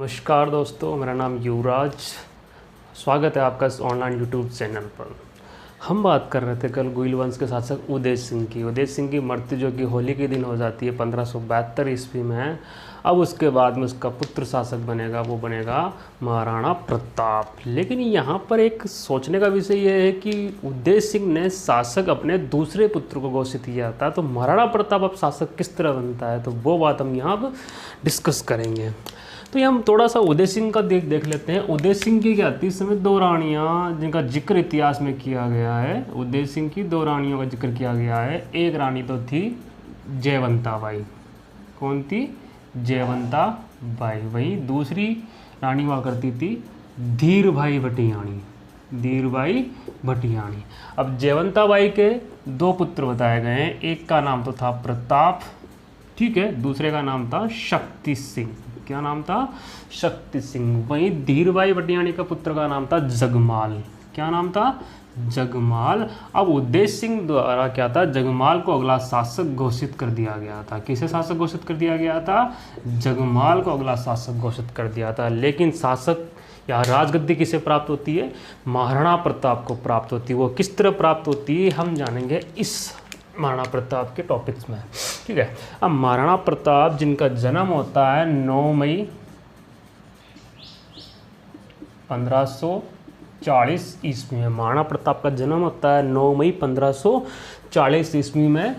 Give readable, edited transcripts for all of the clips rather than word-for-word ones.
नमस्कार दोस्तों, मेरा नाम युवराज। स्वागत है आपका इस ऑनलाइन यूट्यूब चैनल पर। हम बात कर रहे थे कल गुइल वंश के शासक उदय सिंह की मृत्यु जो कि होली के दिन हो जाती है 1572 ईस्वी में। अब उसके बाद में उसका पुत्र शासक बनेगा, वो बनेगा महाराणा प्रताप। लेकिन यहाँ पर एक सोचने का विषय ये है कि उदय सिंह ने शासक अपने दूसरे पुत्र को घोषित किया था, तो महाराणा प्रताप अब शासक किस तरह बनता है, तो वो बात हम यहाँ अब डिस्कस करेंगे। तो ये हम थोड़ा सा उदय सिंह का देख लेते हैं। उदय सिंह की क्या थी, इस समय दो रानियाँ जिनका जिक्र इतिहास में किया गया है। उदय सिंह की दो रानियों का जिक्र किया गया है। एक रानी तो थी जयवंता बाई। कौन थी? जयवंता बाई। वहीं दूसरी रानी हुआ करती थी धीर भाई भटियाणी। अब जयवंता बाई के दो पुत्र बताए गए हैं। एक का नाम तो था प्रताप, ठीक है, दूसरे का नाम था शक्ति सिंह। क्या नाम था? शक्ति सिंह। वहीं धीरबाई भटियाणी का पुत्र का नाम था जगमाल। क्या नाम था? जगमाल। अब उदय सिंह द्वारा क्या था, जगमाल को अगला शासक घोषित कर दिया गया था। किसे शासक घोषित कर दिया गया था? जगमाल को अगला शासक घोषित कर दिया था। लेकिन शासक या राजगद्दी किसे प्राप्त होती है? महाराणा प्रताप को प्राप्त होती है। वो किस तरह प्राप्त होती है हम जानेंगे इस महाराणा प्रताप के टॉपिक्स में, ठीक है। अब महाराणा प्रताप जिनका जन्म होता है 9 मई 1540 ईस्वी में। महाराणा प्रताप का जन्म होता है 9 मई 1540 ईस्वी में।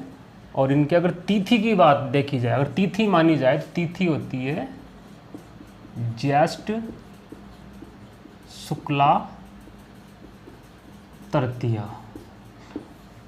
और इनके अगर तिथि की बात देखी जाए, अगर तिथि मानी जाए तो तिथि होती है ज्येष्ठ शुक्ला तृतीया।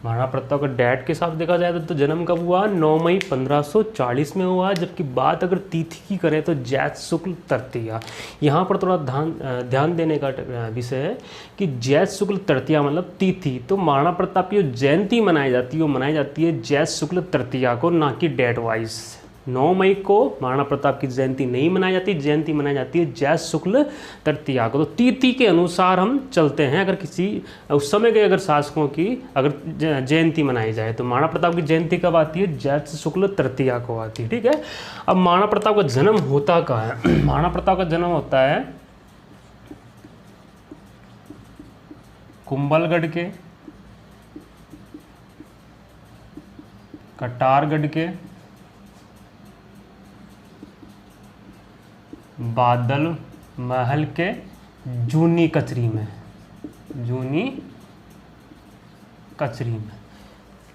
महाराणा प्रताप का डेट के हिसाब देखा जाए तो जन्म कब हुआ? 9 मई 1540 में हुआ। जबकि बात अगर तिथि की करें तो ज्येष्ठ शुक्ल तृतीया। यहाँ पर थोड़ा ध्यान देने का विषय है कि ज्येष्ठ शुक्ल तृतीया मतलब तिथि। तो महाराणा प्रताप की जो जयंती मनाई जाती है वो मनाई जाती है ज्येष्ठ शुक्ल तृतीया को, ना कि डेट वाइज। 9 मई को महाराणा प्रताप की जयंती नहीं मनाई जाती, जयंती मनाई जाती है ज्येष्ठ शुक्ल तृतीया को। तो तिथि के अनुसार हम चलते हैं। अगर किसी उस समय के अगर शासकों की अगर जयंती मनाई जाए तो महाराणा प्रताप की जयंती कब आती है? ज्येष्ठ शुक्ल तृतीया को आती है, ठीक है। अब महाराणा प्रताप का जन्म होता कहाँ है? महाराणा प्रताप का जन्म होता है कुंभलगढ़ के, कटारगढ़ के, बादल महल के जूनी कचरी में।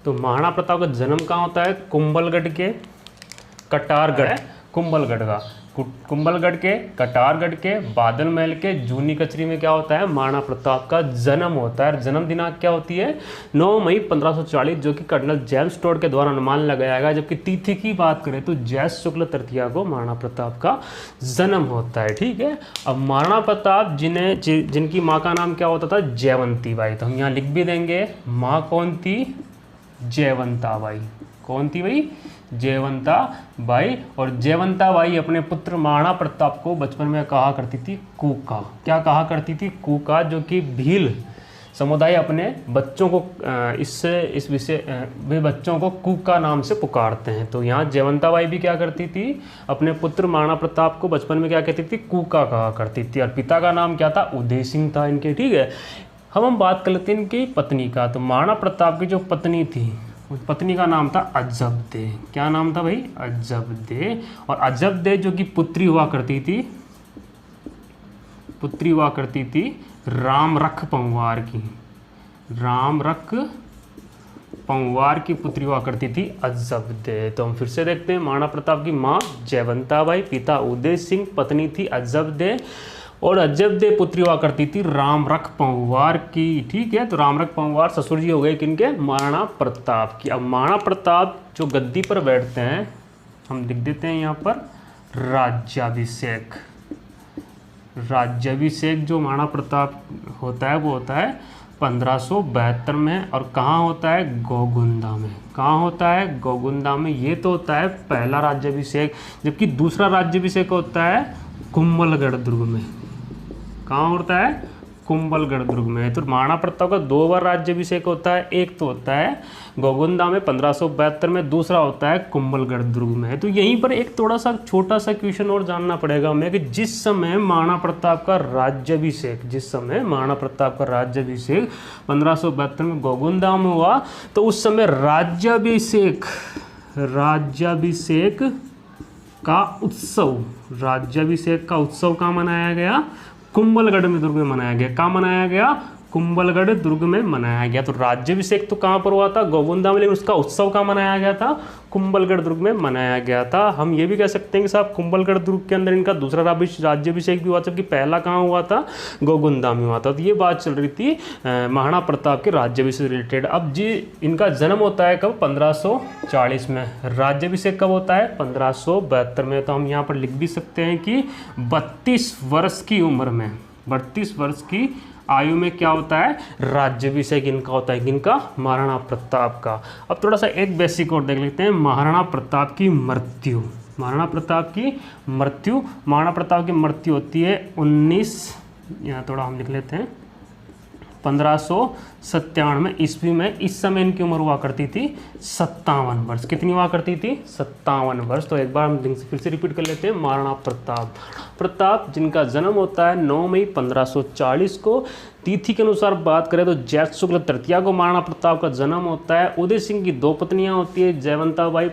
तो महाराणा प्रताप का जन्म कहाँ होता है? कुंभलगढ़ के, कटारगढ़, कुंभलगढ़ के, कटारगढ़ के, बादल महल के, जूनी कचरी में क्या होता है? महाराणा प्रताप का जन्म होता है। जन्म दिनांक क्या होती है? 9 मई 1540, जो कि कर्नल जेम्स टोड के द्वारा अनुमान लगाया गया। जबकि तिथि की बात करें तो ज्येष्ठ शुक्ल तृतीया को महाराणा प्रताप का जन्म होता है, ठीक है। अब महाराणा प्रताप जिनकी माँ का नाम क्या होता था? जयवंती बाई। तो हम यहाँ लिख भी देंगे, माँ कौन थी? जयवंता बाई। कौन थी भाई? जयवंता बाई। और जयवंता बाई अपने पुत्र महाराणा प्रताप को बचपन में कहा करती थी कूका। क्या कहा करती थी? कूका, जो कि भील समुदाय अपने बच्चों को इस विषय वे बच्चों को कूका नाम से पुकारते हैं। तो यहाँ जयवंता बाई भी क्या करती थी? अपने पुत्र महाराणा प्रताप को बचपन में क्या कहती थी? कूका कहा करती थी। और पिता का नाम क्या था? उदय सिंह था इनके, ठीक है। हम बात कर लेते हैं इनकी पत्नी का। तो महाराणा प्रताप की जो पत्नी थी, उस पत्नी का नाम था अजबदे। क्या नाम था भाई? अजबदे। और अजबदे जो कि पुत्री हुआ करती थी रामरख पंवार की पुत्री हुआ करती थी अजबदे। तो हम फिर से देखते हैं, महाराणा प्रताप की माँ जयवंता बाई, पिता उदय सिंह, पत्नी थी अजबदे, और अजबदे पुत्री हुआ करती थी रामरख पंवार की, ठीक है। तो रामरख पंवार ससुर जी हो गए किनके? महाराणा प्रताप की। अब महाराणा प्रताप जो गद्दी पर बैठते हैं, हम लिख देते हैं यहाँ पर राज्याभिषेक जो महाराणा प्रताप होता है वो होता है 1572 में। और कहाँ होता है? गोगुंदा में। कहाँ होता है? गोगुंदा में। ये तो होता है पहला राज्याभिषेक। जबकि दूसरा राज्याभिषेक होता है कुंभलगढ़ दुर्ग में। कहाँ होता है? कुंभलगढ़ दुर्ग में। तो महाराणा प्रताप का 2 बार राज्याभिषेक होता है, एक तो होता है गोगुंदा में 1572 में, दूसरा होता है कुंभलगढ़ दुर्ग में। तो यहीं पर एक थोड़ा सा छोटा सा क्वेश्चन और जानना पड़ेगा हमें कि जिस समय महाराणा प्रताप का राज्याभिषेक 1572 में गोगुंदा में हुआ, तो उस समय राज्याभिषेक का उत्सव कहाँ मनाया गया? कुंभलगढ़ में दुर्ग में मनाया गया। कहाँ मनाया गया? कुंभलगढ़ दुर्ग में मनाया गया। तो राज्याभिषेक तो कहाँ पर हुआ था? गोगुंदा में, लेकिन उसका उत्सव कहाँ मनाया गया था? कुंभलगढ़ दुर्ग में मनाया गया था। हम ये भी कह सकते हैं कि साहब कुंभलगढ़ दुर्ग के अंदर इनका दूसरा राज्याभिषेक भी हुआ, जबकि पहला कहाँ हुआ था? गोगुंदा में हुआ था। तो ये बात चल रही थी महाराणा प्रताप के राज्याभिषेक रिलेटेड। अब जी इनका जन्म होता है कब? 1540 में। राज्याभिषेक कब होता है? 1572 में। तो हम यहाँ पर लिख भी सकते हैं कि 32 वर्ष की उम्र में, 32 वर्ष की आयु में क्या होता है? राज्याभिषेक इनका होता है। किनका? महाराणा प्रताप का। अब थोड़ा सा एक बेसिक और देख लेते हैं, महाराणा प्रताप की मृत्यु। महाराणा प्रताप की मृत्यु होती है 19, यहाँ थोड़ा हम लिख लेते हैं, 1597 ईस्वी में। इस समय इनकी उम्र हुआ करती थी 57 वर्ष। कितनी हुआ करती थी? 57 वर्ष। तो एक बार हम फिर से रिपीट कर लेते हैं। महाराणा प्रताप जिनका जन्म होता है 9 मई 1540 को। तिथि के अनुसार बात करें तो ज्येष्ठ शुक्ल तृतीया को महाराणा प्रताप का जन्म होता है। उदय सिंह की 2 पत्नियां होती है, जयवंताबाई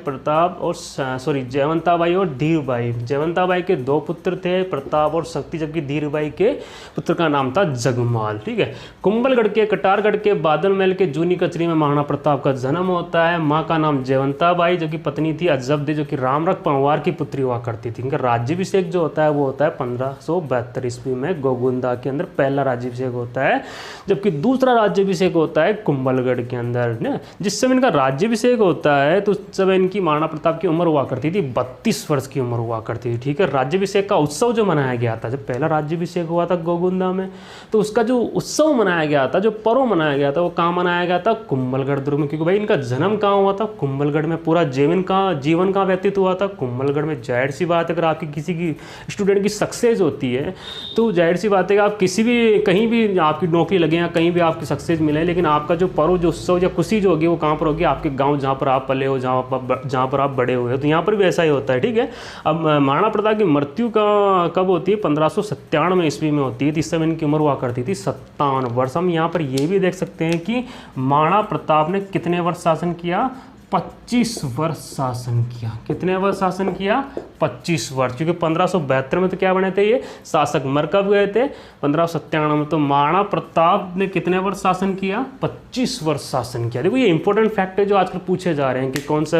और धीरबाई। जयवंताबाई के 2 पुत्र थे, प्रताप और शक्ति, जबकि धीरबाई के पुत्र का नाम था जगमाल। ठीक है। कुंभलगढ़ के कटारगढ़ के बादल महल के जूनी कचरी में महाराणा प्रताप का जन्म होता है। माँ का नाम जयवंताबाई, जो कि पत्नी थी अजबदे, जो कि रामरख पंवार की पुत्री हुआ करती थी। इनका राज्याभिषेक जो होता है वो होता है 1572 ईस्वी में गोगुंदा के अंदर पहला राज्याभिषेक होता है, जबकि दूसरा राज्याभिषेक होता है कुंभलगढ़ के अंदर ना। जिस समय इनका राज्याभिषेक होता है तो उस समय इनकी महाराणा प्रताप की उम्र हुआ करती थी 32 वर्ष की उम्र हुआ करती थी। ठीक है। राज्याभिषेक का उत्सव जो मनाया गया था, जब पहला राज्याभिषेक हुआ था गोगुंदा में, तो उसका जो उत्सव मनाया गया था, जो पर्व मनाया गया था, वो कहाँ मनाया गया था? कुंभलगढ़ दुर्ग में। क्योंकि भाई इनका जन्म कहाँ हुआ था? कुंभलगढ़ में। पूरा जीवन कहाँ व्यतीत हुआ था? कुंभलगढ़ में। जाहिर सी बात है, अगर आपकी किसी की स्टूडेंट की सक्सेस होती है तो जाहिर सी बात है कि आप किसी भी कहीं भी आपकी नौकरी लगे या कहीं भी आपकी सक्सेस मिले, लेकिन आपका जो पर्व, जो उत्सव या खुशी जो होगी वो कहाँ पर होगी? आपके गांव जहाँ पर आप पले हो, जहाँ पर आप बड़े हुए हो। तो यहाँ पर भी ऐसा ही होता है। ठीक है। अब महाराणा प्रताप की मृत्यु कब होती है? 1597 ईस्वी में होती है। इस समय इनकी उम्र हुआ करती थी 57 वर्ष। हम यहाँ पर ये भी देख सकते हैं कि महाराणा प्रताप ने कितने वर्ष शासन किया? 25 वर्ष शासन किया। कितने वर्ष शासन किया? 25 वर्ष। क्योंकि 1572 में तो क्या बने थे ये शासक, मर कब गए थे? 1597 में। तो महाराणा प्रताप ने कितने वर्ष शासन किया? 25 वर्ष शासन किया। देखो ये इंपॉर्टेंट फैक्ट है जो आजकल पूछे जा रहे हैं कि कौन सा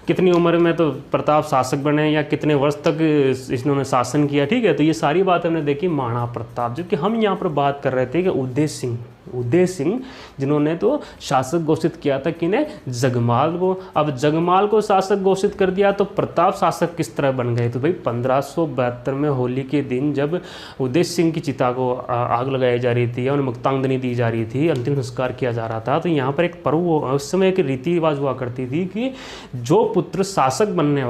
कितनी उम्र में तो प्रताप शासक बने या कितने वर्ष तक इन्होंने शासन किया। ठीक है। तो ये सारी बात हमने देखी महाराणा प्रताप। जबकि हम यहाँ पर बात कर रहे थे कि उदय सिंह जिन्होंने तो शासक घोषित किया था किन्हें? जगमाल को। अब जगमाल को शासक घोषित कर दिया तो प्रताप शासक किस तरह बन गए? तो भाई 1572 में होली के दिन जब उदय सिंह की चिता को आग लगाई जा रही थी या उन्हें मुक्तांगनी दी जा रही थी, अंतिम संस्कार किया जा रहा था, तो यहाँ पर एक पर्व, उस समय एक रीति रिवाज हुआ करती थी कि जो पुत्र शासक बनने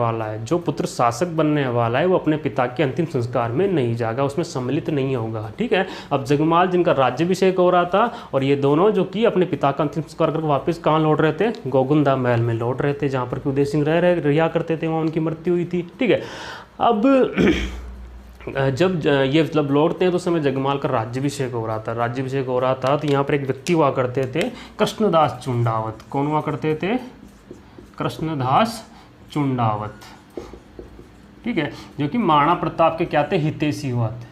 वाला है वो अपने पिता के अंतिम संस्कार में नहीं जाएगा, उसमें सम्मिलित नहीं होगा। ठीक है। अब जगमाल जिनका राज्याभिषेक हो रहा था और ये दोनों जो कि अपने पिता का अंतिम संस्कार करके वापस कहाँ लौट रहे थे? गोगुंदा महल में लौट रहे थे, जहाँ पर उदय सिंह रहा करते थे, वहाँ उनकी मृत्यु हुई थी। ठीक है। अब जब ये मतलब लौटते हैं तो समय जगमाल का राज्याभिषेक हो रहा था। तो यहाँ पर एक व्यक्ति हुआ करते थे कृष्णदास चुंडावत। कौन हुआ करते थे? कृष्णदास चुंडावत। ठीक है। जो कि महाराणा प्रताप के क्या थे? हितैषी हुआ थे।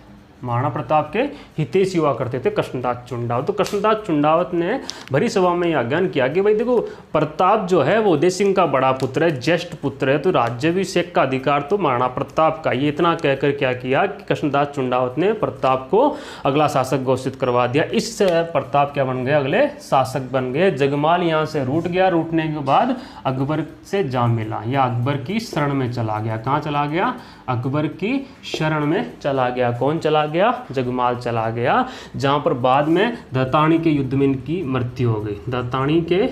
महाराणा प्रताप के हितैषी हुआ करते थे कृष्णदास चुंडावत। तो कृष्णदास चुंडावत ने भरी सभा में यह ज्ञान किया कि भाई देखो, प्रताप जो है वो उदय सिंह का बड़ा पुत्र है, ज्येष्ठ पुत्र है, तो राज्याभिषेक का अधिकार तो महाराणा प्रताप का। ये इतना कहकर क्या किया कि कृष्णदास चुंडावत ने प्रताप को अगला शासक घोषित करवा दिया। इससे प्रताप क्या बन गए? अगले शासक बन गए। जगमाल यहाँ से रूठ गया। रूठने के बाद अकबर से जा मिला या अकबर की शरण में चला गया। कहाँ चला गया? अकबर की शरण में चला गया। कौन चला गया? जगमाल चला गया, जहां पर बाद में दत्तानी के युद्ध में इनकी मृत्यु हो गई। दत्तानी के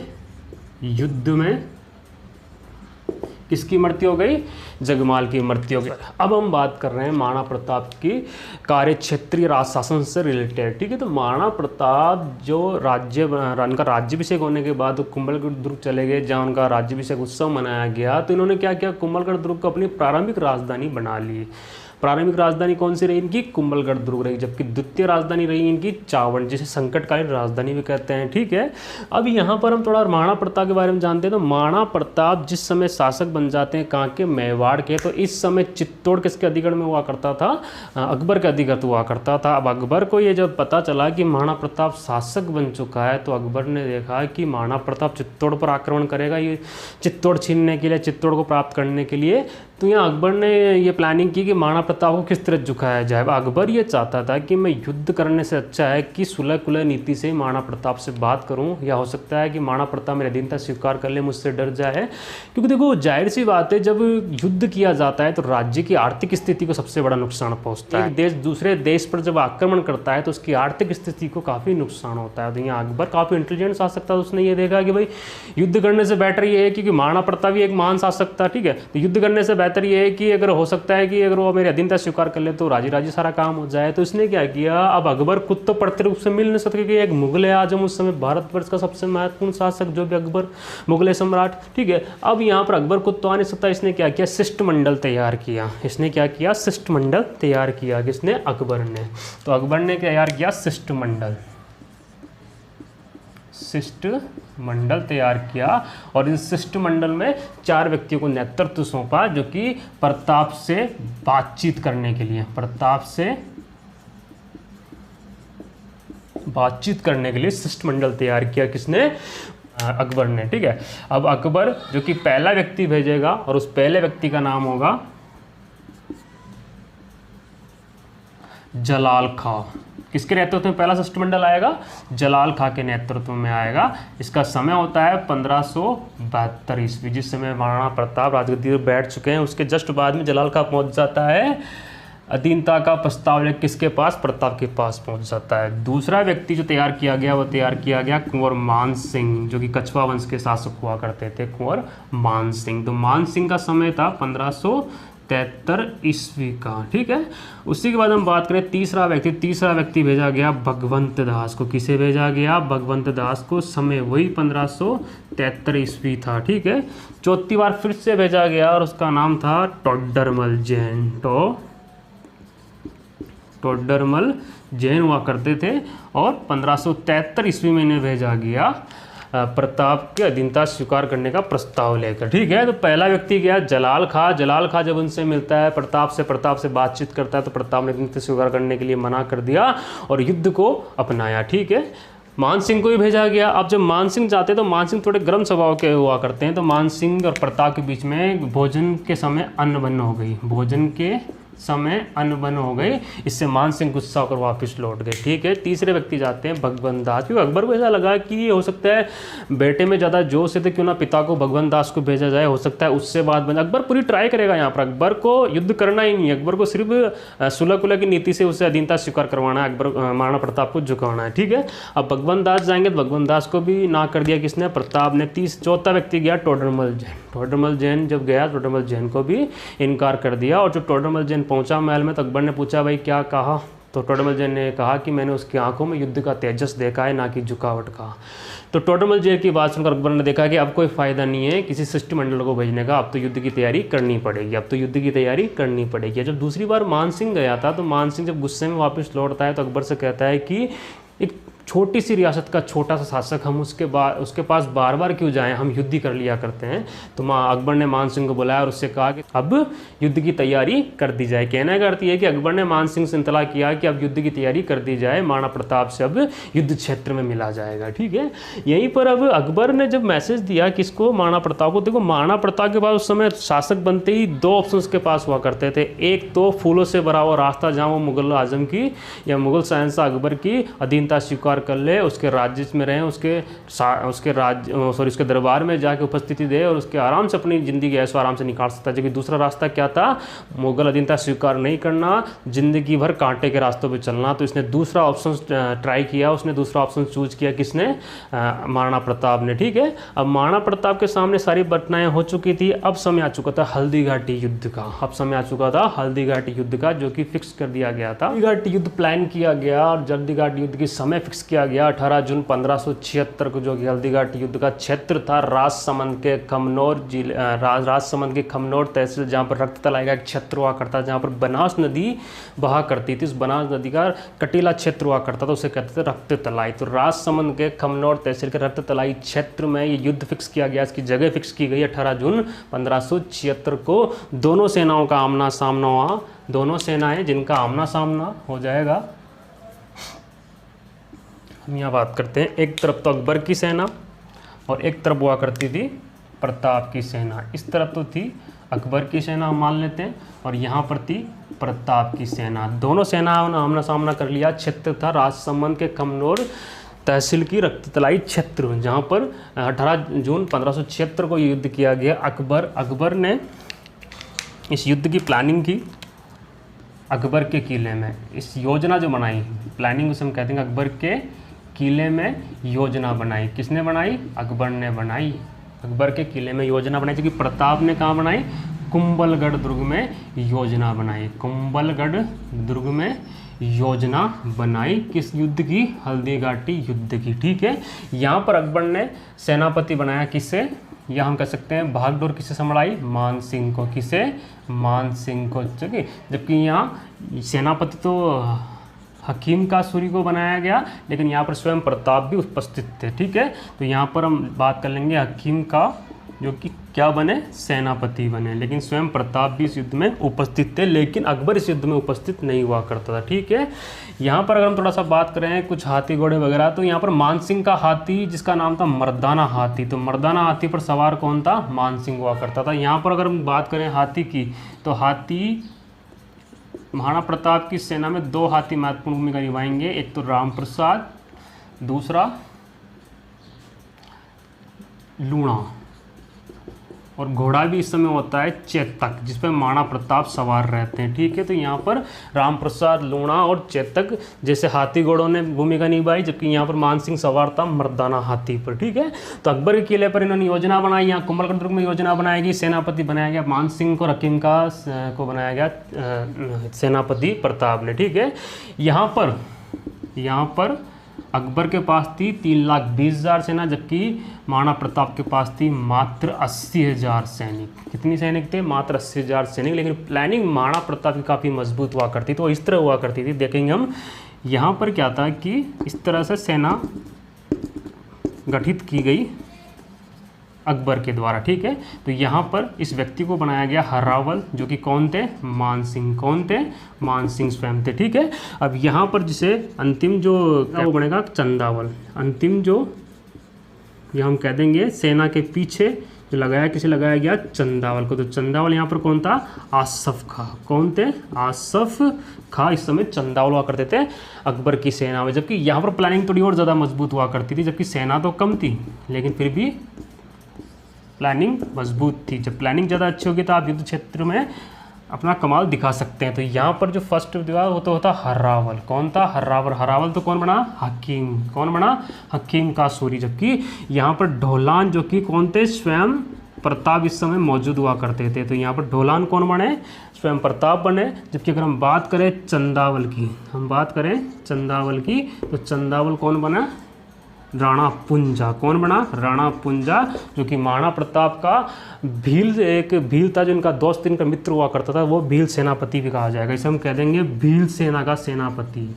युद्ध में किसकी मृत्यु हो गई? जगमाल की मृत्यु हो गई। अब हम बात कर रहे हैं महाराणा प्रताप की कार्य क्षेत्रीय राज शासन से रिलेटेड। ठीक है, तो महाराणा प्रताप जो उनका राज्याभिषेक होने के बाद कुंभलगढ़ दुर्ग चले गए, जहाँ उनका राज्याभिषेक उत्सव मनाया गया। तो इन्होंने क्या किया, कुंभलगढ़ दुर्ग को अपनी प्रारंभिक राजधानी बना ली। प्रारंभिक राजधानी कौन सी रही इनकी? कुंभलगढ़ दुर्ग रही। जबकि द्वितीय राजधानी रही इनकी चावड़, जिसे संकटकालीन राजधानी भी कहते हैं। ठीक है, अब यहाँ पर हम थोड़ा महाराणा प्रताप के बारे में जानते हैं। तो महाराणा प्रताप जिस समय शासक बन जाते हैं कहाँ के? मेवाड़ के। तो इस समय चित्तौड़ किसके अधिकार में हुआ करता था? अकबर के अधिकार हुआ करता था। अब अकबर को ये जब पता चला कि महाराणा प्रताप शासक बन चुका है, तो अकबर ने देखा कि महाराणा प्रताप चित्तौड़ पर आक्रमण करेगा, ये चित्तौड़ छीनने के लिए, चित्तौड़ को प्राप्त करने के लिए। तो यहाँ अकबर ने ये प्लानिंग की कि महाराणा प्रताप को किस तरह झुकाया जाए। अकबर ये चाहता था कि मैं युद्ध करने से अच्छा है कि सुलह कुलह नीति से महाराणा प्रताप से बात करूं, या हो सकता है कि महाराणा प्रताप मेरी अधीनता स्वीकार कर ले, मुझसे डर जाए। क्योंकि देखो जाहिर सी बात है, जब युद्ध किया जाता है तो राज्य की आर्थिक स्थिति को सबसे बड़ा नुकसान पहुंचता है। एक देश दूसरे देश पर जब आक्रमण करता है तो उसकी आर्थिक स्थिति को काफ़ी नुकसान होता है। तो यहाँ अकबर काफ़ी इंटेलिजेंट शासक था। उसने ये देखा कि भाई युद्ध करने से बेटर ये है, क्योंकि महाराणा प्रताप भी एक महान शासक था। ठीक है, तो युद्ध करने से बेहतर ये है कि अगर हो सकता है कि अगर वो मेरी अधीनता स्वीकार कर ले तो राजी राजी सारा काम हो जाए। तो इसने क्या किया, अब अकबर खुद तो प्रत्यक्ष रूप से मिल नहीं सकते कि एक मुगल आजम उस समय भारतवर्ष का सबसे महत्वपूर्ण शासक जो भी अकबर, मुगल सम्राट। ठीक है, अब यहाँ पर अकबर खुद तो आ नहीं सकता। इसने क्या किया, शिष्टमंडल तैयार किया। इसने क्या किया, शिष्टमंडल तैयार किया। किसने? अकबर ने। तो अकबर ने तैयार किया शिष्टमंडल, शिष्टमंडल तैयार किया। और इस शिष्टमंडल में 4 व्यक्तियों को नेतृत्व सौंपा, जो कि प्रताप से बातचीत करने के लिए, प्रताप से बातचीत करने के लिए शिष्टमंडल तैयार किया। किसने? अकबर ने। ठीक है, अब अकबर जो कि पहला व्यक्ति भेजेगा, और उस पहले व्यक्ति का नाम होगा जलाल खां। किसके नेतृत्व में पहला शिष्टमंडल आएगा? जलाल खां के नेतृत्व में आएगा। इसका समय होता है 1572 ईस्वी, जिस समय महाराणा प्रताप राजगद्दी पर बैठ चुके हैं। उसके जस्ट बाद में जलाल खां पहुंच जाता है। अधीनता का प्रस्ताव किसके पास? प्रताप के पास पहुंच जाता है। दूसरा व्यक्ति जो तैयार किया गया, वो तैयार किया गया कुंवर मान सिंह, जो कि कछवा वंश के शासक हुआ करते थे, कुंवर मान सिंह। तो मान सिंह का समय था 1573 ईस्वी का। ठीक है, उसी के बाद हम बात करें तीसरा व्यक्ति भेजा गया भगवंत दास को। किसे भेजा गया? भगवंत दास को। समय वही 1573 ईस्वी था। ठीक है, चौथी बार फिर से भेजा गया, और उसका नाम था टोडरमल जैन। टोडरमल जैन हुआ करते थे, और 1573 ईस्वी में इन्हें भेजा गया प्रताप के अधीनता स्वीकार करने का प्रस्ताव लेकर। ठीक है, तो पहला व्यक्ति गया जलाल खां। जलाल खां जब उनसे मिलता है, प्रताप से बातचीत करता है, तो प्रताप ने अधीनता स्वीकार करने के लिए मना कर दिया और युद्ध को अपनाया। ठीक है, मान सिंह को भी भेजा गया। अब जब मान सिंह जाते हैं तो मान सिंह थोड़े गर्म स्वभाव के हुआ करते हैं। तो मान सिंह और प्रताप के बीच में भोजन के समय अनबन हो गई। भोजन के समय अनबन हो गई, इससे मान सिंह गुस्सा होकर वापस लौट गए। ठीक है, तीसरे व्यक्ति जाते हैं भगवंत दास। क्योंकि अकबर को ऐसा लगा कि ये हो सकता है बेटे में ज़्यादा जोश है, तो क्यों ना पिता को भगवंत दास को भेजा जाए, हो सकता है उससे बात बन। अकबर पूरी ट्राई करेगा यहाँ पर। अकबर को युद्ध करना ही नहीं है, अकबर को सिर्फ सुलह कुलह की नीति से उससे अधीनता स्वीकार करवाना है, अकबर महाराणा प्रताप को झुकाना है। ठीक है, अब भगवंत दास जाएंगे तो भगवंत दास को भी ना कर दिया किसने? प्रताप ने। चौथा व्यक्ति गया टोडरमल जैन। टोडरमल जैन जब गया, टोडरमल जैन को भी इनकार कर दिया। और जब टोडरमल जैन पहुंचा महल में, तो अकबर ने पूछा भाई क्या कहा? तो टोडरमल जैन ने कहा कि मैंने उसकी आंखों में युद्ध का तेजस देखा है, ना कि झुकावट का। तो टोडरमल जैन की बात सुनकर अकबर ने देखा कि अब कोई फायदा नहीं है किसी शिष्टमंडल को भेजने का, अब तो युद्ध की तैयारी करनी पड़ेगी। जब दूसरी बार मान सिंह गया था, तो मान सिंह जब गुस्से में वापस लौटता है, तो अकबर से कहता है कि एक छोटी सी रियासत का छोटा सा शासक, हम उसके पास बार बार क्यों जाएं, हम युद्ध ही कर लिया करते हैं। तो अकबर ने मान सिंह को बुलाया और उससे कहा कि अब युद्ध की तैयारी कर दी जाए। कहने का अर्थ ये है कि अकबर ने मान सिंह से इंतला किया कि अब युद्ध की तैयारी कर दी जाए, महाराणा प्रताप से अब युद्ध क्षेत्र में मिला जाएगा। ठीक है, यहीं पर अब अकबर ने जब मैसेज दिया किसको? महाराणा प्रताप को। देखो महाराणा प्रताप के पास उस समय शासक बनते ही 2 ऑप्शन के पास हुआ करते थे। एक तो फूलों से भरा हुआ रास्ता, जहाँ वो मुगल आजम की या मुगल शहंशाह अकबर की अधीनता स्वीकार पार कर ले, उसके राज्य में रहें, उसके दरबार में जाके उपस्थिति दे और उसके आराम से अपनी ज़िंदगी ऐसो आराम से निकाल सकता है। जबकि दूसरा रास्ता क्या था, मुगल अधीनता स्वीकार नहीं करना, ज़िंदगी भर कांटे के रास्तों पे चलना। तो इसने दूसरा ऑप्शन ट्राई किया, उसने दूसरा ऑप्शन चूज किया, किसने, महाराणा प्रताप ने। ठीक है, अब महाराणा प्रताप के सामने सारी घटनाएं हो चुकी थी, अब समय आ चुका था हल्दी घाटी युद्ध का। अब समय आ चुका था हल्दी घाटी युद्ध का, जो कि फिक्स कर दिया गया था। हल्दी घाटी युद्ध प्लान किया गया और हल्दी घाटी युद्ध की समय फिक्स किया गया 18 जून 1576 को, जो कि हल्दी घाटी युद्ध का क्षेत्र था राजसमंद के खमनौर जिले, राजसमंद के खमनौर तहसील, जहाँ पर रक्त तलाई का एक क्षेत्र हुआ करता था, जहाँ पर बनास नदी बहा करती थी। उस बनास नदी का कटीला क्षेत्र हुआ करता था, उसे कहते थे रक्त तलाई। तो राजसमंद के खमनौर तहसील के रक्त तलाई क्षेत्र में ये युद्ध फिक्स किया गया, इसकी जगह फिक्स की गई 18 जून 1576 को। दोनों सेनाओं का आमना सामना हुआ, दोनों सेनाएं जिनका आमना सामना हो जाएगा। हम यहाँ बात करते हैं, एक तरफ तो अकबर की सेना और एक तरफ हुआ करती थी प्रताप की सेना। इस तरफ तो थी अकबर की सेना, हम मान लेते हैं, और यहाँ पर थी प्रताप की सेना। दोनों सेनाओं ने आमना सामना कर लिया। क्षेत्र था राजसमंद के खमनौर तहसील की रक्ततलाई क्षेत्र, जहाँ पर 18 जून 1576 को युद्ध किया गया। अकबर ने इस युद्ध की प्लानिंग की अकबर के किले में। इस योजना जो बनाई, प्लानिंग उसे हम कहते हैं, अकबर के किले में योजना बनाई। किसने बनाई, अकबर ने बनाई। अकबर के किले में योजना बनाई, क्योंकि प्रताप ने कहाँ बनाई, कुंभलगढ़ दुर्ग में योजना बनाई। कुंभलगढ़ दुर्ग में योजना बनाई, किस युद्ध की, हल्दी घाटी युद्ध की। ठीक है, यहाँ पर अकबर ने सेनापति बनाया किसे, या हम कह सकते हैं भागडोर किसे संभालाई, मान सिंह को। किसे, मान सिंह को। ठीक है, जबकि यहाँ सेनापति तो हकीम का सूरी को बनाया गया, लेकिन यहाँ पर स्वयं प्रताप भी उपस्थित थे। ठीक है, तो यहाँ पर हम बात कर लेंगे हकीम का, जो कि क्या बने, सेनापति बने, लेकिन स्वयं प्रताप भी इस युद्ध में उपस्थित थे, लेकिन अकबर इस युद्ध में उपस्थित नहीं हुआ करता था। ठीक है, यहाँ पर अगर हम थोड़ा सा बात करें कुछ हाथी घोड़े वगैरह, तो यहाँ पर मानसिंह का हाथी, जिसका नाम था मर्दाना हाथी, तो मर्दाना हाथी पर सवार कौन था, मानसिंह हुआ करता था। यहाँ पर अगर हम बात करें हाथी की, तो हाथी महाराणा प्रताप की सेना में 2 हाथी महत्वपूर्ण भूमिका निभाएंगे, एक तो राम प्रसाद, दूसरा लूणा, और घोड़ा भी इस समय होता है चेतक, जिस पर महाराणा प्रताप सवार रहते हैं। ठीक है, तो यहाँ पर राम प्रसाद, लूणा और चेतक जैसे हाथी घोड़ों ने भूमिका निभाई, जबकि यहाँ पर मानसिंह सवार था मर्दाना हाथी पर। ठीक है, तो अकबर के किले पर इन्होंने योजना बनाई, यहाँ कुंभलगढ़ दुर्ग में योजना बनाई गई, सेनापति बनाया गया मानसिंह को, हकीम का को बनाया गया सेनापति प्रताप ने। ठीक है, यहाँ पर अकबर के पास थी 3,20,000 सेना, जबकि महाराणा प्रताप के पास थी मात्र 80,000 सैनिक। कितनी सैनिक थे, मात्र 80,000 सैनिक, लेकिन प्लानिंग महाराणा प्रताप की काफ़ी मजबूत हुआ करती, तो इस तरह हुआ करती थी। देखेंगे हम यहाँ पर क्या था कि इस तरह से सेना गठित की गई अकबर के द्वारा। ठीक है, तो यहाँ पर इस व्यक्ति को बनाया गया हर्रावल, जो कि कौन थे, मानसिंह। कौन थे, मानसिंह स्वयं थे। ठीक है, अब यहाँ पर जिसे अंतिम जो वो बनेगा चंदावल, अंतिम जो ये हम कह देंगे सेना के पीछे जो लगाया, किसे लगाया गया, चंदावल को। तो चंदावल यहाँ पर कौन था, आसफ खां। कौन थे, आसफ खां इस समय चंदावल हुआ करते थे अकबर की सेना में। जबकि यहाँ पर प्लानिंग थोड़ी और ज़्यादा मजबूत हुआ करती थी, जबकि सेना तो कम थी, लेकिन फिर भी प्लानिंग मजबूत थी। जब प्लानिंग ज़्यादा अच्छी होगी तो आप युद्ध क्षेत्र में अपना कमाल दिखा सकते हैं। तो यहाँ पर जो फर्स्ट दीवार वो तो होता हर्रावल। कौन था, हर्रावल। हर्रावल तो कौन बना, हकीम। कौन बना, हकीम का सूरी। जबकि यहाँ पर ढोलान, जो कि कौन थे, स्वयं प्रताप इस समय मौजूद हुआ करते थे। तो यहाँ पर ढोलान कौन बने, स्वयं प्रताप बने। जबकि अगर हम बात करें चंदावल की, तो चंदावल कौन बना, राणा पुंजा। कौन बना, राणा पुंजा, जो कि महाराणा प्रताप का एक भील था, जो इनका दोस्त, इनका मित्र हुआ करता था, वो भील सेनापति भी कहा जाएगा। इसे हम कह देंगे भील सेना का सेनापति।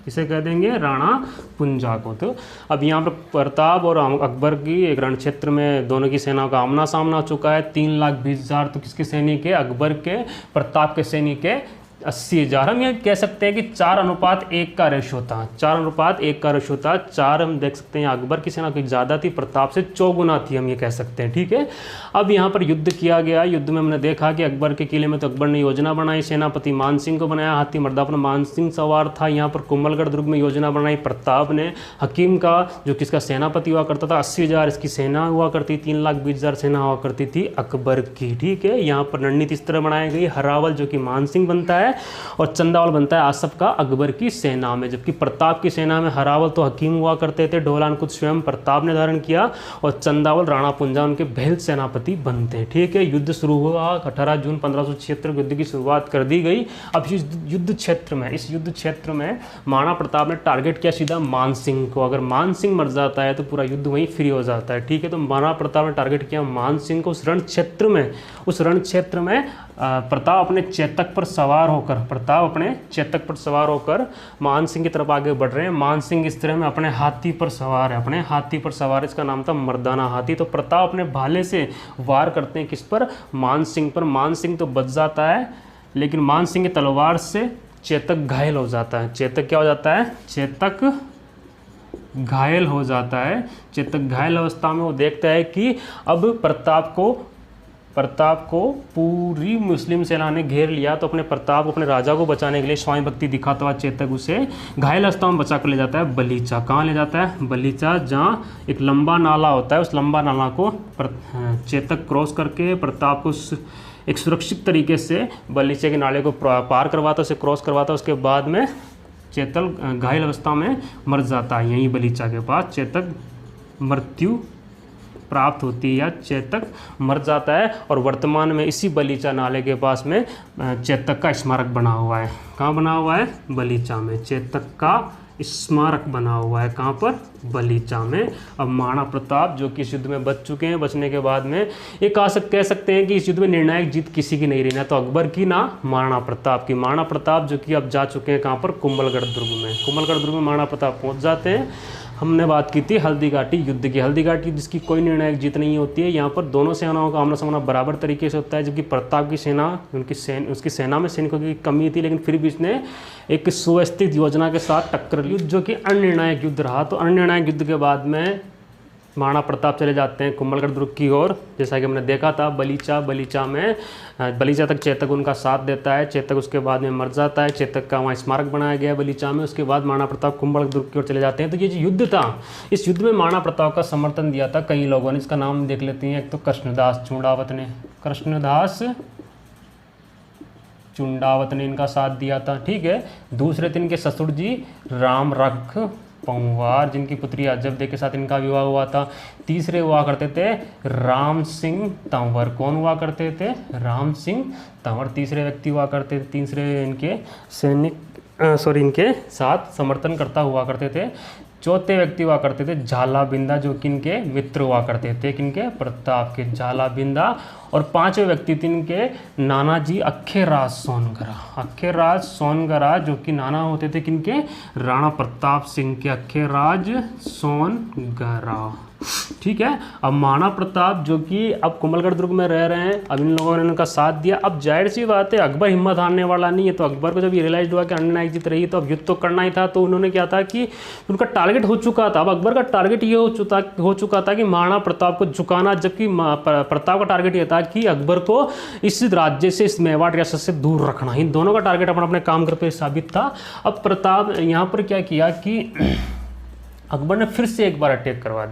इसे कह देंगे राणा पुंजा को। तो अब यहाँ पर प्रताप और अकबर की एक रण क्षेत्र में दोनों की सेनाओं का आमना सामना हो चुका है। 3,20,000 तो किसके सैनिक है, अकबर के, प्रताप के सैनिक है। 80,000। हम ये कह सकते हैं कि 4:1 का रेशो था, 4:1 का रेशो था। 4 हम देख सकते हैं अकबर की सेना कुछ ज़्यादा थी, प्रताप से 4 गुना थी, हम ये कह सकते हैं। ठीक है, अब यहाँ पर युद्ध किया गया। युद्ध में हमने देखा कि अकबर के किले में तो अकबर ने योजना बनाई, सेनापति मान सिंह को बनाया, हाथी मर्दा पर मान सिंह सवार था। यहाँ पर कुंभलगढ़ दुर्ग में योजना बनाई प्रताप ने। हकीम का जो किसका सेनापति हुआ करता था, 80,000 इसकी सेना हुआ करती, 3,20,000 सेना हुआ करती थी अकबर की। ठीक है, यहाँ पर रणनीति इस तरह बनाई गई, हरावल जो कि मान सिंह बनता है और चंदावल बनता है आसफ का अकबर की सेना में। जबकि प्रताप की सेना में हरावल तो हकीम हुआ करते थे, ढोलान कुछ स्वयं प्रताप ने धारण किया और चंदावल राणा पुंजा उनके बहल सेनापति बनते हैं। ठीक है, युद्ध शुरू हुआ 18 जून 1576 युद्ध की शुरुआत कर दी गई। अब इस युद्ध क्षेत्र में महाराणा प्रताप ने टारगेट किया सीधा मान सिंह को। अगर मान सिंह मर जाता है तो पूरा युद्ध वहीं फ्री हो जाता है। ठीक है, तो महाराणा प्रताप ने टारगेट किया मान सिंह को। उस रण क्षेत्र में प्रताप अपने चेतक पर सवार होकर मान सिंह की तरफ आगे बढ़ रहे हैं। मान सिंह इस तरह में अपने हाथी पर सवार है, इसका नाम था मर्दाना हाथी। तो प्रताप अपने भाले से वार करते हैं किस पर, मान सिंह पर। मान सिंह तो बच जाता है, लेकिन मान सिंह की तलवार से चेतक घायल हो जाता है। चेतक घायल हो जाता है। चेतक घायल अवस्था में वो देखता है कि अब प्रताप को पूरी मुस्लिम सेना ने घेर लिया। तो अपने राजा को बचाने के लिए स्वामी भक्ति दिखाता हुआ चेतक उसे घायल अवस्था में बचा कर ले जाता है बलीचा। कहाँ ले जाता है? बलीचा, जहाँ एक लंबा नाला होता है। उस लंबा नाला को चेतक क्रॉस करके प्रताप को एक सुरक्षित तरीके से बलीचे के नाले को पार करवाता, उसे क्रॉस करवाता। उसके बाद में चेतक घायल अवस्था में मर जाता है। यहीं बलीचा के पास चेतक मृत्यु प्राप्त होती है या चेतक मर जाता है। और वर्तमान में इसी बलीचा नाले के पास में चेतक का स्मारक बना हुआ है। कहाँ बना हुआ है? बलीचा में चेतक का स्मारक बना हुआ है। कहाँ पर? बलीचा में। अब महाराणा प्रताप जो कि इस युद्ध में बच चुके हैं, बचने के बाद में ये कह सकते हैं कि इस युद्ध में निर्णायक जीत किसी की नहीं रही, ना तो अकबर की ना महाराणा प्रताप की। महाराणा प्रताप जो कि अब जा चुके हैं कहाँ पर? कुंभलगढ़ दुर्ग में महाराणा प्रताप पहुँच जाते हैं। हमने बात की थी हल्दीघाटी युद्ध की। हल्दीघाटी जिसकी कोई निर्णायक जीत नहीं होती है। यहाँ पर दोनों सेनाओं का आमना सामना बराबर तरीके से होता है। जबकि प्रताप की सेना उसकी सेना में सैनिकों की कमी थी, लेकिन फिर भी इसने एक सुव्यवस्थित योजना के साथ टक्कर ली, जो कि अनिर्णायक युद्ध रहा। तो अनिर्णायक युद्ध के बाद में महाराणा प्रताप चले जाते हैं कुंभलगढ़ दुर्ग की ओर। जैसा कि हमने देखा था बलीचा तक चेतक उनका साथ देता है। चेतक उसके बाद में मर जाता है। चेतक का वहाँ स्मारक बनाया गया है बलीचा में। उसके बाद महाराणा प्रताप कुंभलगढ़ दुर्ग की ओर चले जाते हैं। तो ये जो युद्ध था, इस युद्ध में महाराणा प्रताप का समर्थन दिया था कई लोगों ने। इसका नाम देख लेते हैं। एक तो कृष्णदास चुंडावत ने इनका साथ दिया था। ठीक है, दूसरे दिन के ससुर जी राम रख पंवार, जिनकी पुत्री अजबदे के साथ इनका विवाह हुआ था। तीसरे हुआ करते थे राम सिंह तंवर। कौन हुआ करते थे? राम सिंह तंवर तीसरे व्यक्ति हुआ करते थे। तीसरे इनके साथ समर्थनकर्ता हुआ करते थे। चौथे व्यक्ति हुआ करते थे झालाबिंदा, जो कि इनके मित्र हुआ करते थे, किनके? प्रताप के, झालाबिंदा। और पांचवें व्यक्ति थे इनके नानाजी अखेराज सोनगरा, जो कि नाना होते थे किनके? राणा प्रताप सिंह के, अखेराज सोनगरा। ठीक है, अब महाराणा प्रताप जो कि अब कुंभलगढ़ दुर्ग में रह रहे हैं, अब इन लोगों ने उनका साथ दिया। अब जाहिर सी बात है अकबर हिम्मत हारने वाला नहीं है। तो अकबर को जब ये रियलाइज हुआ कि अनिर्णायक जीत रही है तो अब युद्ध तो करना ही था। तो उन्होंने क्या था कि उनका टारगेट हो चुका था। अब अकबर का टारगेट ये हो चुका था कि महाराणा प्रताप को झुकाना, जबकि प्रताप का टारगेट ये था कि अकबर को इस राज्य से, इस मेवाड़ रियासत से दूर रखना। इन दोनों का टारगेट अपना अपने काम कर पे साबित था। अब प्रताप यहाँ पर क्या किया कि अकबर ने फिर से एक बार अटैक करवा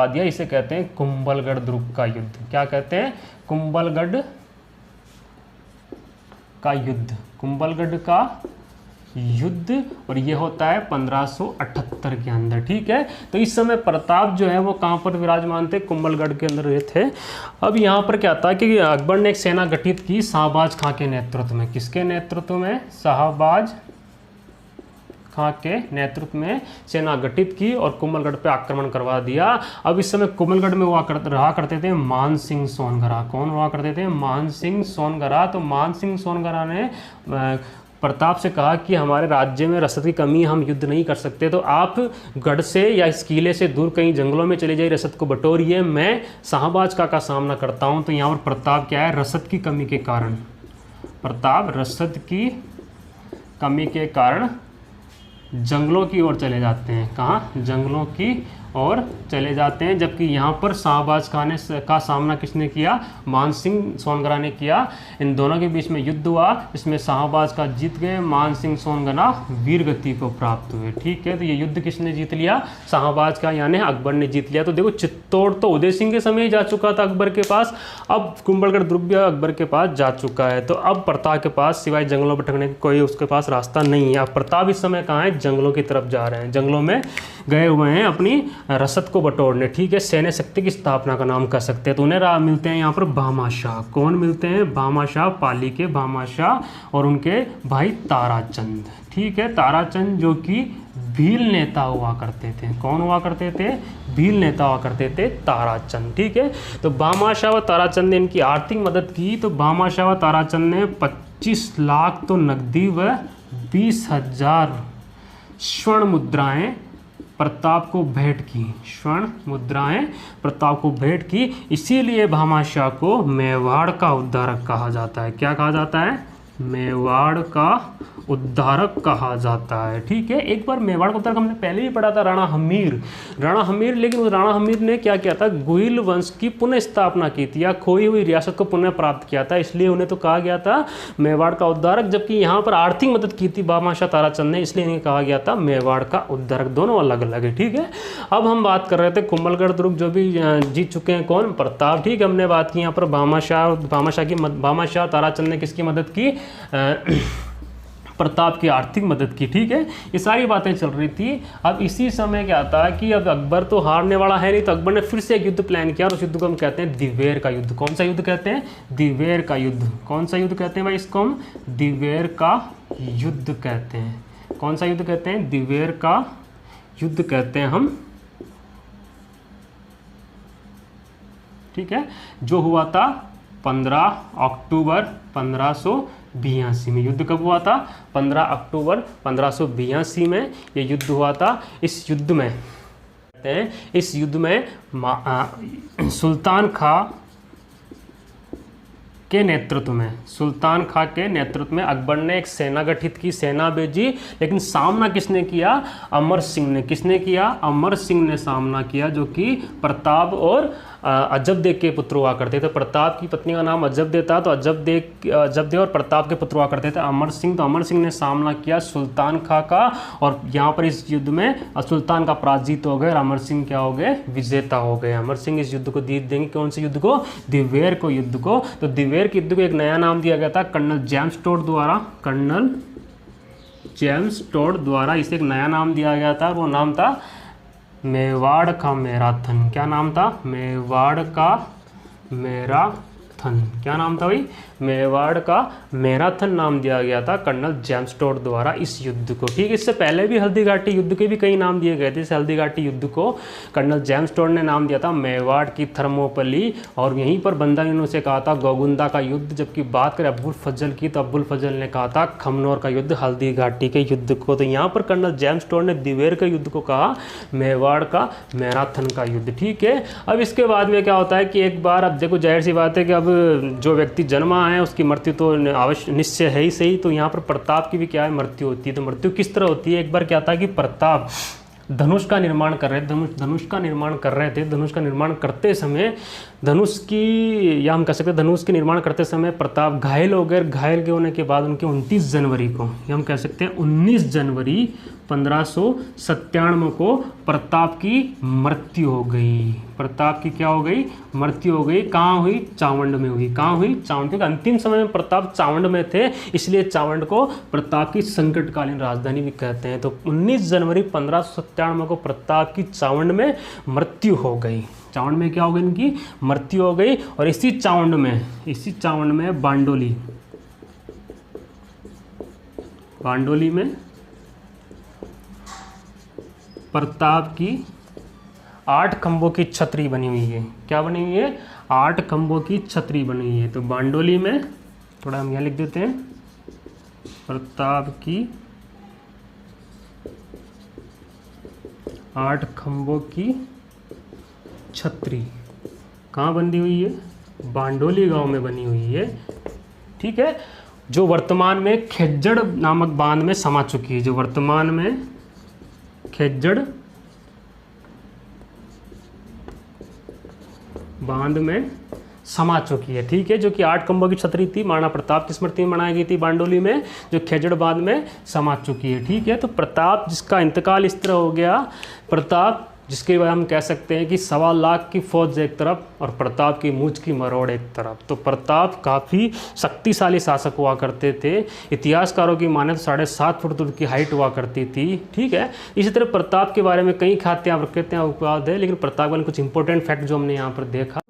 दिया। इसे कहते हैं कुंभलगढ़ दुर्ग का युद्ध। क्या कहते हैं? कुंभलगढ़ का युद्ध। और ये होता है 1578 के अंदर। ठीक है, तो इस समय प्रताप जो है वो कहाँ पर विराजमान थे? कुंभलगढ़ के अंदर थे। अब यहाँ पर क्या था कि अकबर ने एक सेना गठित की शाहबाज खां के नेतृत्व में। किसके नेतृत्व में? शाहबाज खां के नेतृत्व में सेना गठित की और कुंभलगढ़ पे आक्रमण करवा दिया। अब इस समय कुंभलगढ़ में रहा करते थे मान सिंह सोनगरा। कौन हुआ करते थे? मान सिंह सोनगरा। तो मान सिंह सोनगरा ने प्रताप से कहा कि हमारे राज्य में रसद की कमी, हम युद्ध नहीं कर सकते, तो आप गढ़ से या इस किले से दूर कहीं जंगलों में चले जाइए, रसद को बटोरिए, मैं शाहबाज का सामना करता हूं। तो यहाँ पर प्रताप क्या है? रसद की कमी के कारण प्रताप रसद की कमी के कारण जंगलों की ओर चले जाते हैं। कहाँ? जंगलों की और चले जाते हैं। जबकि यहाँ पर शाहबाज खान का सामना किसने किया? मान सिंह सोनगरा ने किया। इन दोनों के बीच में युद्ध हुआ, इसमें शाहबाज का जीत गए, मान सिंह सोनगरा वीर गति को प्राप्त हुए। ठीक है, तो ये युद्ध किसने जीत लिया? शाहबाज का, यानी अकबर ने जीत लिया। तो देखो चित्तौड़ तो उदय सिंह के समय ही जा चुका था अकबर के पास, अब कुंभलगढ़ दुर्ग भी अकबर के पास जा चुका है। तो अब प्रताप के पास सिवाय जंगलों पर भटकने का कोई उसके पास रास्ता नहीं है। अब प्रताप इस समय कहाँ है? जंगलों की तरफ जा रहे हैं, जंगलों में गए हुए हैं अपनी रसद को बटोरने। ठीक है, सैन्य शक्ति की स्थापना का नाम कर सकते हैं। तो उन्हें मिलते हैं यहाँ पर भामाशाह। कौन मिलते हैं? भामाशाह, पाली के भामाशाह और उनके भाई ताराचंद। ठीक है, ताराचंद जो कि भील नेता हुआ करते थे। कौन हुआ करते थे? भील नेता हुआ करते थे ताराचंद। ठीक है, तो भामाशाह व ताराचंद ने इनकी आर्थिक मदद की। तो भामाशाह व ताराचंद ने 25 लाख तो नकदी व 20,000 स्वर्ण मुद्राएं प्रताप को भेंट की। स्वर्ण मुद्राएं प्रताप को भेंट की। इसीलिए भामाशाह को मेवाड़ का उद्धारक कहा जाता है। क्या कहा जाता है? मेवाड़ का उद्धारक कहा जाता है। ठीक है, एक बार मेवाड़ का उद्धारक हमने पहले भी पढ़ा था, राणा हमीर। लेकिन उस राणा हमीर ने क्या किया था? गोहिल वंश की पुनः स्थापना की थी, या खोई हुई रियासत को पुनः प्राप्त किया था, इसलिए उन्हें तो कहा गया था मेवाड़ का उद्धारक। जबकि यहाँ पर आर्थिक मदद की थी भामाशाह ताराचंद ने, इसलिए इन्हें कहा गया था मेवाड़ का उद्धारक। दोनों अलग अलग है। ठीक है, अब हम बात कर रहे थे कुंभलगढ़ दुर्ग जो भी जीत चुके हैं। कौन? प्रताप। ठीक है, हमने बात की यहाँ पर भामाशाह ताराचंद ने किसकी मदद की? प्रताप की आर्थिक मदद की। ठीक है, ये सारी बातें चल रही थी। अब इसी समय क्या था कि अब अकबर तो हारने वाला है नहीं, तो अकबर ने फिर से एक युद्ध प्लान किया और उस युद्ध को हम कहते हैं दिवेर का युद्ध। कौन सा युद्ध कहते हैं? दिवेर का युद्ध। कौन सा युद्ध कहते हैं भाई? इसको हम दिवेर का युद्ध कहते हैं। कौन सा युद्ध कहते हैं? दिवेर का युद्ध कहते हैं हम। ठीक है, जो हुआ था 15 अक्टूबर 1582 में। युद्ध कब हुआ था? 15 अक्टूबर 1582 में ये युद्ध हुआ था। इस युद्ध में सुल्तान खां के नेतृत्व में अकबर ने एक सेना गठित की, सेना भेजी। लेकिन सामना किसने किया? अमर सिंह ने। किसने किया? अमर सिंह ने सामना किया, जो कि प्रताप और अजबदेव के पुत्र हुआ करते थे। प्रताप की पत्नी का नाम अजबदेव था, तो अजबदेव और प्रताप के पुत्र हुआ करते थे अमर सिंह। तो अमर सिंह ने सामना किया सुल्तान खां का, और यहाँ पर इस युद्ध में सुल्तान का पराजित हो गए और अमर सिंह क्या हो गए? विजेता हो गए। अमर सिंह इस युद्ध को जीत देंगे। कौन से युद्ध को? दिवेर को युद्ध को। तो दिवेर के युद्ध को एक नया नाम दिया गया था कर्नल जेम्स टोड द्वारा इसे एक नया नाम दिया गया था। वो नाम था मेवाड़ का मैराथन। क्या नाम था? मेवाड़ का मैराथन। क्या नाम था भाई? मेवाड़ का मैराथन नाम दिया गया था कर्नल जेम्स टोड द्वारा इस युद्ध को। ठीक है, इससे पहले भी हल्दी घाटी युद्ध के भी कई नाम दिए गए थे। इस हल्दी घाटी युद्ध को कर्नल जेम्स टोड ने नाम दिया था मेवाड़ की थर्मोपली, और यहीं पर बंदा ने उसे कहा था गोगुंदा का युद्ध। जबकि बात करें अब्बुल फजल की, तो अब्बुल फजल ने कहा था खमनौर का युद्ध, हल्दी घाटी के युद्ध को। तो यहाँ पर कर्नल जेम्स टोड ने दिवेर के युद्ध को कहा मेवाड़ का मैराथन का युद्ध। ठीक है, अब इसके बाद में क्या होता है कि एक बार, अब देखो जाहिर सी बात है कि अब जो व्यक्ति जन्मा है उसकी मृत्यु तो अवश्य निश्चय है ही सही। तो यहाँ पर प्रताप की भी क्या है? मृत्यु होती है। तो मृत्यु किस तरह होती है? एक बार क्या था कि प्रताप धनुष का निर्माण कर रहे थे। धनुष का निर्माण करते समय धनुष के निर्माण करते समय प्रताप घायल हो गए। घायल के होने के बाद उनके 29 जनवरी को, हम कह सकते हैं 19 जनवरी 1597 को प्रताप की मृत्यु हो गई। प्रताप की क्या हो गई? मृत्यु हो गई। कहाँ हुई? चावंड में हुई। कहाँ हुई? चावंड। क्योंकि अंतिम समय में प्रताप चावंड में थे, इसलिए चावंड को प्रताप की संकटकालीन राजधानी भी कहते हैं। तो 19 जनवरी 1597 को प्रताप की चावंड में मृत्यु हो गई। चावंड में क्या हो गई? इनकी मृत्यु हो गई। और इसी चावंड में बांडोली में प्रताप की 8 खंभों की छतरी बनी हुई है। क्या बनी हुई है? 8 खंभों की छतरी बनी हुई है। तो बांडोली में, थोड़ा हम यहाँ लिख देते हैं, प्रताप की 8 खंभों की छतरी कहाँ बनी हुई है? बांडोली गांव में बनी हुई है। ठीक है, जो वर्तमान में खेज्जड़ नामक बांध में समा चुकी है, जो वर्तमान में खेज्जड़ बांध में समा चुकी है, ठीक है, जो कि 8 खंभों की छतरी थी, महाराणा प्रताप की स्मृति में बनाई गई थी बारडोली में, जो खेजड़ बांध में समा चुकी है, ठीक है। तो प्रताप जिसका इंतकाल इस तरह हो गया, प्रताप जिसके बारे में हम कह सकते हैं कि 1.25 लाख की फौज एक तरफ और प्रताप की मूंछ की मरोड़ एक तरफ। तो प्रताप काफ़ी शक्तिशाली शासक हुआ करते थे। इतिहासकारों की माने तो 7.5 फुट की हाइट हुआ करती थी, ठीक है। इसी तरह प्रताप के बारे में कई ख्यातियाँ प्रकृतियाँ उपवाद है, लेकिन प्रताप वाले कुछ इंपॉर्टेंट फैक्ट जो हमने यहाँ पर देखा।